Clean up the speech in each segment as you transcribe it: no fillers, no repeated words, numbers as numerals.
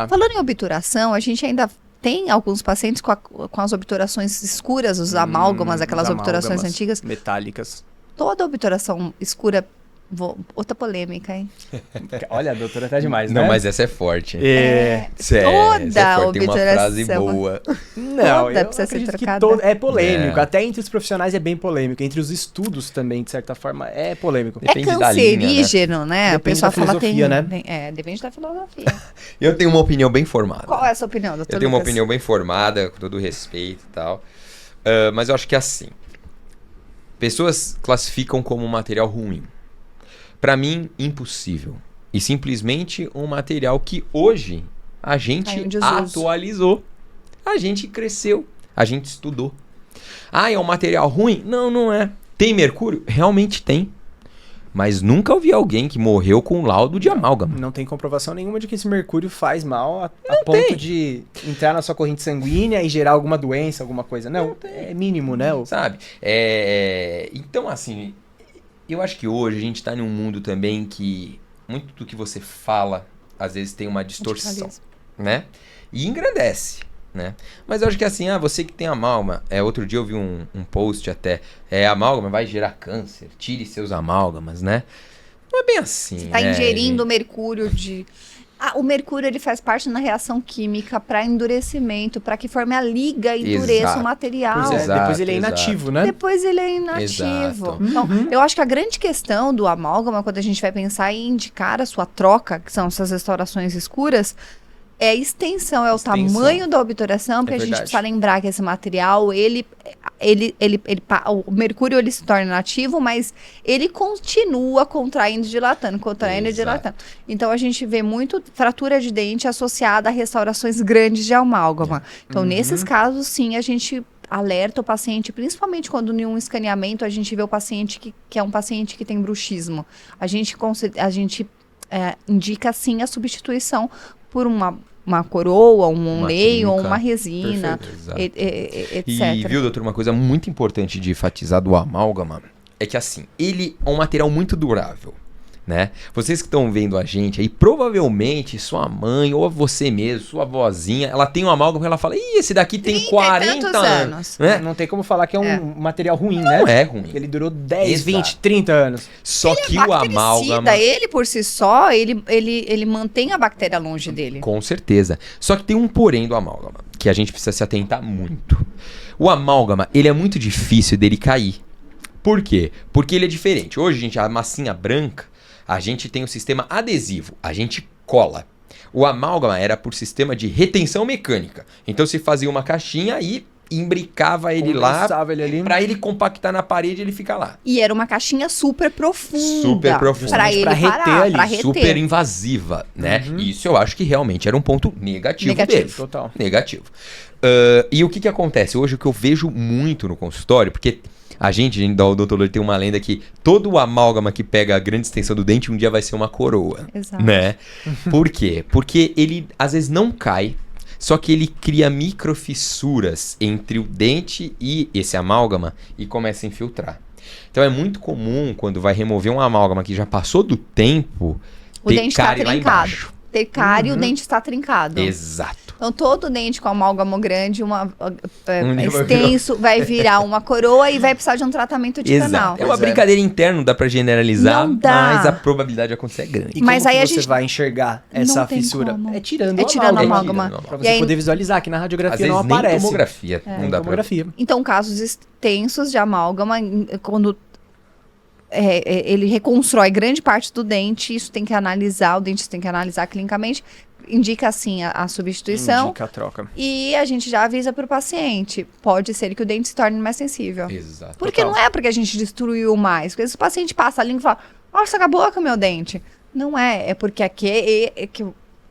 Falando em obturação, a gente ainda tem alguns pacientes com as obturações escuras, os amálgamas, aquelas obturações antigas. Metálicas. Toda obturação escura... Outra polêmica, hein? Olha, a doutora tá demais, Não, né? mas essa é forte, hein? Toda forte, tem uma frase obturação. boa. Não, Toda eu precisa ser acredito que trocada. é polêmico. É. Até entre os profissionais é bem polêmico. Entre os estudos também, de certa forma, é polêmico. Depende É da linha, né? cancerígeno, né? Depende A pessoa da fala filosofia, né? depende da filosofia. Eu tenho uma opinião bem formada. Qual é a sua opinião, doutor Eu tenho uma Lucas? opinião bem formada, com todo respeito e tal. Mas eu acho que é assim. Pessoas classificam como um material ruim. Pra mim, impossível. E simplesmente um material que hoje a gente Caiu em desuso. atualizou. A gente cresceu. A gente estudou. Ah, é um material ruim? Não, não é. Tem mercúrio? Realmente tem. Mas nunca ouvi alguém que morreu com laudo de amálgama. Não tem comprovação nenhuma de que esse mercúrio faz mal a ponto de entrar na sua corrente sanguínea e gerar alguma doença, alguma coisa. Não, é mínimo, né? Sabe? Então, assim, eu acho que hoje a gente tá num mundo também que muito do que você fala, às vezes tem uma distorção, né? E engrandece, né? Mas eu acho que assim, você que tem amálgama, outro dia eu vi um post até, amálgama vai gerar câncer, tire seus amálgamas, né? Não é bem assim, Você tá né, ingerindo gente? mercúrio de... o mercúrio ele faz parte na reação química para endurecimento, para que forme a liga e endureça Exato. o material. Pois é, Exato, depois ele é exato. inativo, né? Depois ele é inativo. Exato. Então, eu acho que a grande questão do amálgama, quando a gente vai pensar em indicar a sua troca, que são essas restaurações escuras, é a extensão, é o Extensão. tamanho da obturação, porque a gente verdade. precisa lembrar que esse material, o mercúrio ele se torna inativo, mas ele continua contraindo e dilatando, contraindo e Exato. dilatando. Então a gente vê muito fratura de dente associada a restaurações grandes de amálgama. Então nesses casos, sim, a gente alerta o paciente, principalmente quando em um escaneamento a gente vê o paciente que é um paciente que tem bruxismo. A gente indica, sim, a substituição por uma coroa, um lei ou trinca. uma resina, Perfeito. etc. E viu, doutor, uma coisa muito importante de enfatizar do amálgama é que assim, ele é um material muito durável, né? Vocês que estão vendo a gente aí, provavelmente sua mãe ou você mesmo, sua avózinha, ela tem um amálgama e ela fala, esse daqui tem 30 e 40 tantos anos. Né? Não tem como falar que é um material ruim, né? Não é ruim. Ele durou 10, Exato. 20, 30 anos. Só que o Bactericida, amálgama... ele por si só, ele mantém a bactéria longe dele. Com certeza. Só que tem um porém do amálgama, que a gente precisa se atentar muito. O amálgama, ele é muito difícil dele cair. Por quê? Porque ele é diferente. Hoje, gente, a massinha branca, a gente tem o sistema adesivo, a gente cola. O amálgama era por sistema de retenção mecânica. Então se fazia uma caixinha e imbricava ele lá, Condensava ele ali. pra ele compactar na parede e ele fica lá. E era uma caixinha super profunda. Super profunda. Pra ele Pra reter parar, ali, pra reter. Super invasiva, né? Isso eu acho que realmente era um ponto negativo dele. Total. Negativo. E o que acontece? Hoje o que eu vejo muito no consultório, porque a gente, o Dr. Lourdes, tem uma lenda que todo o amálgama que pega a grande extensão do dente um dia vai ser uma coroa. Exato. Né? Por quê? Porque ele às vezes não cai, só que ele cria microfissuras entre o dente e esse amálgama e começa a infiltrar. Então é muito comum quando vai remover um amálgama que já passou do tempo, O ter dente tá cárie lá trincado. embaixo. Ter cárie, o dente está trincado. Exato. Então, todo dente com amálgama grande, dia vai extenso, vai virar uma coroa e vai precisar de um tratamento de canal. É uma Pois é. brincadeira interna, não dá pra generalizar, Não dá. mas a probabilidade de acontecer é grande. E Mas como aí que a você gente- vai enxergar essa Não tem fissura? como. É tirando É o tirando a amálgama. amálgama. Pra E você aí- poder visualizar, que na Às radiografia vezes não nem aparece. tomografia. É, Não dá pra... tomografia. Então, casos extensos de amálgama, quando ele reconstrói grande parte do dente, isso tem que analisar, o dentista tem que analisar clinicamente, indica assim a substituição. Indica a troca. E a gente já avisa para o paciente. Pode ser que o dente se torne mais sensível. Exato. Porque Total. não é porque a gente destruiu mais. Porque se o paciente passa a língua e fala, nossa, acabou com o meu dente. Não é. É porque aqui que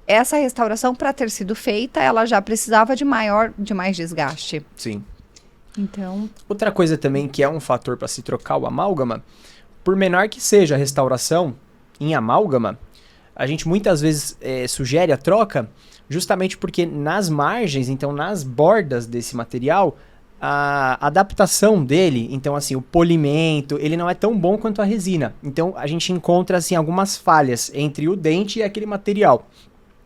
essa restauração, para ter sido feita, ela já precisava de mais desgaste. Sim. Então, Outra coisa também que é um fator para se trocar o amálgama, por menor que seja a restauração em amálgama, a gente muitas vezes sugere a troca justamente porque nas margens, então nas bordas desse material, a adaptação dele, então assim, o polimento, ele não é tão bom quanto a resina. Então a gente encontra assim algumas falhas entre o dente e aquele material.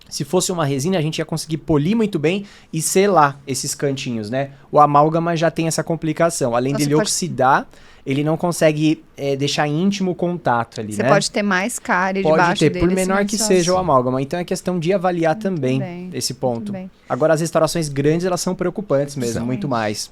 Se fosse uma resina, a gente ia conseguir polir muito bem e selar esses cantinhos, né? O amálgama já tem essa complicação. Além dele oxidar, ele não consegue deixar íntimo o contato ali, né? Você pode ter mais cárie debaixo dele. Pode ter, por menor que seja o amálgama. Então é questão de avaliar também esse ponto. Agora, as restaurações grandes, elas são preocupantes mesmo, muito mais.